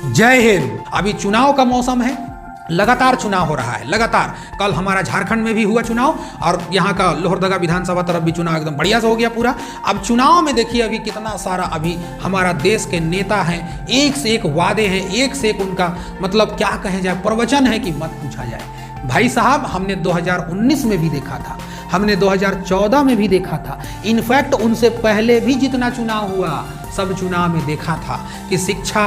जय हिंद। अभी चुनाव का मौसम है, लगातार चुनाव हो रहा है, लगातार। कल हमारा झारखंड में भी हुआ चुनाव और यहाँ का लोहरदगा विधानसभा तरफ भी चुनाव एकदम बढ़िया से हो गया पूरा। अब चुनाव में देखिए अभी कितना सारा अभी हमारा देश के नेता हैं, एक से एक वादे हैं, एक से एक उनका मतलब क्या कहे जाए प्रवचन है कि मत पूछा जाए। भाई साहब हमने 2019 में भी देखा था, हमने 2014 में भी देखा था, इनफैक्ट उनसे पहले भी जितना चुनाव हुआ सब चुनाव में देखा था कि शिक्षा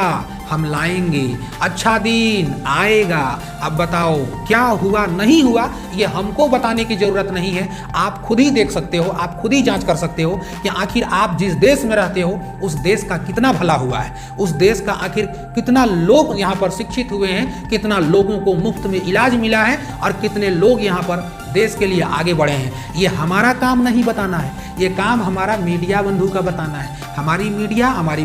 हम लाएंगे, अच्छा दिन आएगा। अब बताओ क्या हुआ नहीं हुआ, ये हमको बताने की जरूरत नहीं है, आप खुद ही देख सकते हो, आप खुद ही जांच कर सकते हो कि आखिर आप जिस देश में रहते हो उस देश का कितना भला हुआ है, उस देश का आखिर कितना लोग यहाँ पर शिक्षित हुए हैं, कितना लोगों को मुफ्त में इलाज मिला है और कितने लोग यहाँ पर देश के लिए आगे बढ़े हैं। ये हमारा काम नहीं बताना है, ये काम हमारा मीडिया बंधु का बताना है। हमारी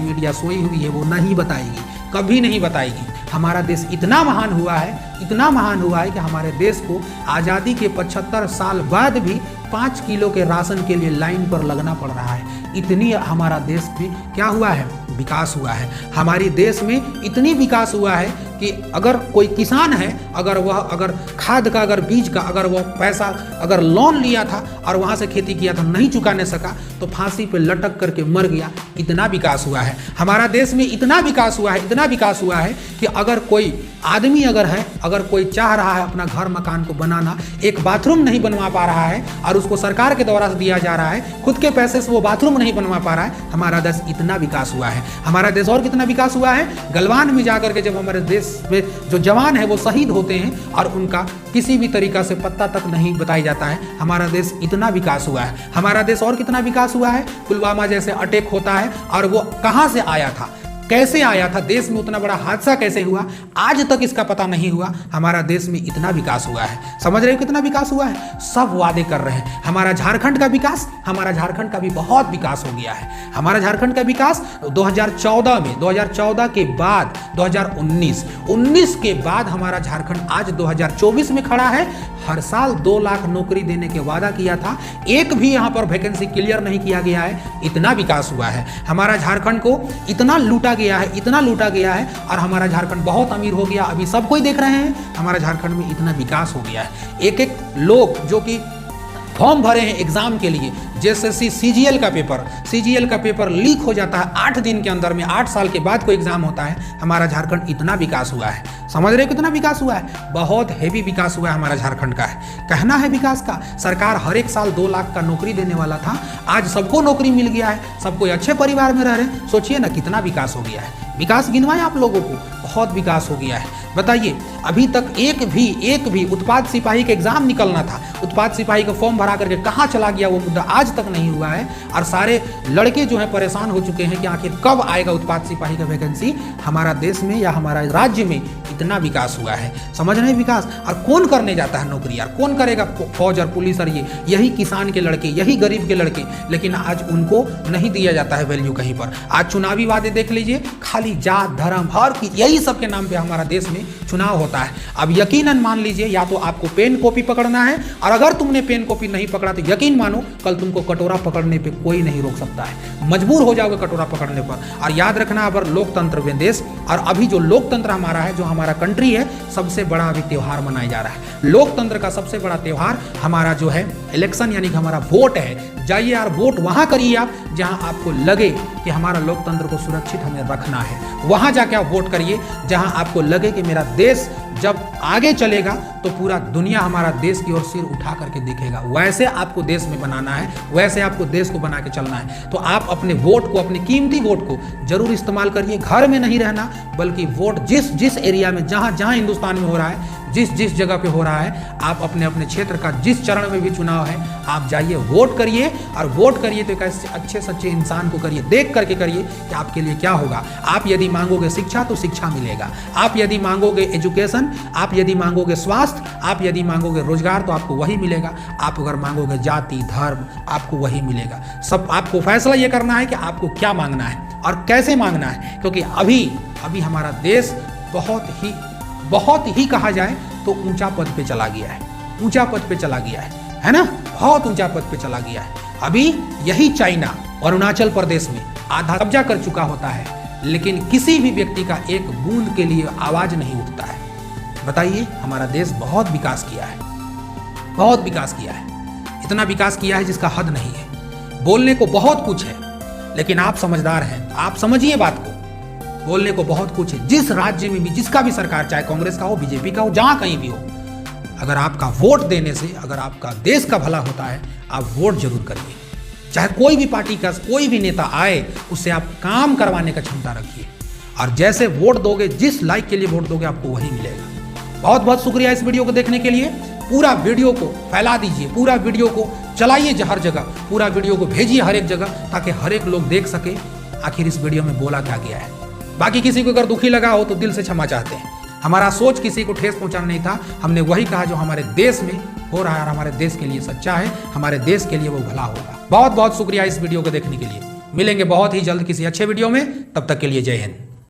मीडिया सोई हुई है, वो नहीं बताएगी, कभी नहीं बताएगी। हमारा देश इतना महान हुआ है, इतना महान हुआ है कि हमारे देश को आज़ादी के 75 साल बाद भी 5 किलो के राशन के लिए लाइन पर लगना पड़ रहा है। इतनी हमारा देश में क्या हुआ है, विकास हुआ है। हमारे देश में इतनी विकास हुआ है कि अगर कोई किसान है, अगर खाद का, अगर बीज का, अगर वह पैसा अगर लोन लिया था और वहाँ से खेती किया था, नहीं चुकाने सका तो फांसी पे लटक करके मर गया। इतना विकास हुआ है हमारा देश में, इतना विकास हुआ है, इतना विकास हुआ है कि अगर कोई आदमी अगर कोई चाह रहा है अपना घर मकान को बनाना, एक बाथरूम नहीं बनवा पा रहा है और उसको सरकार के द्वारा से दिया जा रहा है, खुद के पैसे से वो बाथरूम नहीं बनवा पा रहा है। हमारा देश इतना विकास हुआ है। हमारा देश और कितना विकास हुआ है, गलवान में जाकर के जब हमारे देश में जो जवान है वो शहीद होते हैं और उनका किसी भी तरीका से पत्ता तक नहीं बताया जाता है। हमारा देश इतना विकास हुआ है। हमारा देश और कितना विकास हुआ है, पुलवामा जैसे अटैक होता है और वो कहाँ से आया था, कैसे आया था, देश में उतना बड़ा हादसा कैसे हुआ, आज तक इसका पता नहीं हुआ। हमारा देश में इतना विकास हुआ है। समझ रहे हो कितना विकास हुआ है, सब वादे कर रहे हैं। हमारा झारखंड का विकास, हमारा झारखंड का भी बहुत विकास हो गया है। हमारा झारखंड का विकास 2014 के बाद 2019 के बाद हमारा झारखंड आज 2024 में खड़ा है। हर साल 2 लाख नौकरी देने के वादा किया था, एक भी यहाँ पर वैकेंसी क्लियर नहीं किया गया है। इतना विकास हुआ है। हमारा झारखंड को इतना लूटा गया है, इतना लूटा गया है और हमारा झारखंड बहुत अमीर हो गया। अभी सब कोई देख रहे हैं हमारा झारखंड में इतना विकास हो गया है। एक एक लोग जो कि फॉर्म भरे हैं एग्जाम के लिए, जैसे सीजीएल का पेपर लीक हो जाता है 8 दिन के अंदर में, 8 साल के बाद कोई एग्जाम होता है। हमारा झारखंड इतना विकास हुआ है। समझ रहे हो कितना विकास हुआ है, बहुत हेवी विकास हुआ है हमारा झारखंड का है। कहना है विकास का, सरकार हर एक साल 2 लाख का नौकरी देने वाला था, आज सबको नौकरी मिल गया है, सब कोई अच्छे परिवार में रह रहे हैं। सोचिए ना कितना विकास हो गया है। विकास गिनवाए आप लोगों को, बहुत विकास हो गया है। बताइए अभी तक एक भी उत्पाद सिपाही का एग्जाम निकलना था, उत्पाद सिपाही का फॉर्म भरा करके कहाँ चला गया वो मुद्दा आज तक नहीं हुआ है। और सारे लड़के जो हैं परेशान हो चुके हैं कि आखिर कब आएगा उत्पाद सिपाही का वैकेंसी। हमारा देश में या हमारा राज्य में इतना विकास हुआ है। समझ रहे हैं विकास। और कौन करने जाता है नौकरी यार, कौन करेगा फौज और पुलिस और यही किसान के लड़के, यही गरीब के लड़के। लेकिन आज उनको नहीं दिया जाता है वैल्यू कहीं पर। आज चुनावी वादे देख लीजिए, खाली जात धर्म हर यही सब के नाम पे हमारा देश में चुनाव होता है। अब यकीनन मान लीजिए या तो आपको पेन कॉपी पकड़ना है, और अगर तुमने पेन कॉपी नहीं पकड़ा तो यकीन मानो कल तुमको कटोरा पकड़ने पे कोई नहीं रोक सकता है, मजबूर हो जाओगे कटोरा पकड़ने पर। और याद रखना अगर लोकतंत्र में देश, और अभी जो लोकतंत्र हमारा है, जो हमारा कंट्री है, सबसे बड़ा अभी त्यौहार मनाया जा रहा है। लोकतंत्र का सबसे बड़ा त्यौहार हमारा जो है इलेक्शन, यानी कि हमारा वोट है। जाइए यार वोट वहां करिए आप जहां आपको लगे कि हमारा लोकतंत्र को सुरक्षित हमें रखना है, वहां जाके आप वोट करिए। जहां आपको लगे कि मेरा देश जब आगे चलेगा तो पूरा दुनिया हमारा देश की ओर सिर उठा करके देखेगा, वैसे आपको देश में बनाना है, वैसे आपको देश को बना के चलना है। तो आप अपने वोट को, अपने कीमती वोट को जरूर इस्तेमाल करिए। घर में नहीं रहना, बल्कि वोट जिस एरिया में, जहां हिंदुस्तान में हो रहा है, जिस जगह पे हो रहा है, आप अपने क्षेत्र का जिस चरण में भी चुनाव है, आप जाइए वोट करिए। और वोट करिए तो एक अच्छे सच्चे इंसान को करिए, देख करके करिए कि आपके लिए क्या होगा। आप यदि मांगोगे शिक्षा तो शिक्षा मिलेगा, आप यदि मांगोगे एजुकेशन, आप यदि मांगोगे स्वास्थ्य, आप यदि मांगोगे रोजगार तो आपको वही मिलेगा। आप अगर मांगोगे जाति धर्म, आपको वही मिलेगा। सब आपको फैसला ये करना है कि आपको क्या मांगना है और कैसे मांगना है। क्योंकि अभी हमारा देश बहुत ही कहा जाए तो ऊंचा पद पे चला गया है, ऊंचा पद पे चला गया है ना, बहुत ऊंचा पद पे चला गया है। अभी यही चाइना अरुणाचल प्रदेश में आधा कब्जा कर चुका होता है, लेकिन किसी भी व्यक्ति का एक बूंद के लिए आवाज नहीं उठता है। बताइए, हमारा देश बहुत विकास किया है, बहुत विकास किया है, इतना विकास किया है जिसका हद नहीं है। बोलने को बहुत कुछ है, लेकिन आप समझदार हैं, आप समझिए बात को। बोलने को बहुत कुछ है। जिस राज्य में भी जिसका भी सरकार, चाहे कांग्रेस का हो, बीजेपी का हो, जहां कहीं भी हो, अगर आपका वोट देने से अगर आपका देश का भला होता है, आप वोट जरूर करिए। चाहे कोई भी पार्टी का कोई भी नेता आए, उससे आप काम करवाने का क्षमता रखिए, और जैसे वोट दोगे, जिस लाइक के लिए वोट दोगे, आपको वही मिलेगा। बहुत बहुत शुक्रिया इस वीडियो को देखने के लिए। पूरा वीडियो को फैला दीजिए, पूरा वीडियो को चलाइए हर जगह, पूरा वीडियो को भेजिए हर एक जगह, ताकि हर एक लोग देख सके आखिर इस वीडियो में बोला क्या गया है। बाकी किसी को अगर दुखी लगा हो तो दिल से क्षमा चाहते हैं। हमारा सोच किसी को ठेस पहुंचाना नहीं था, हमने वही कहा जो हमारे देश में हो रहा है और हमारे देश के लिए सच्चा है, हमारे देश के लिए वो भला होगा। बहुत बहुत शुक्रिया इस वीडियो को देखने के लिए। मिलेंगे बहुत ही जल्द किसी अच्छे वीडियो में, तब तक के लिए जय हिंद।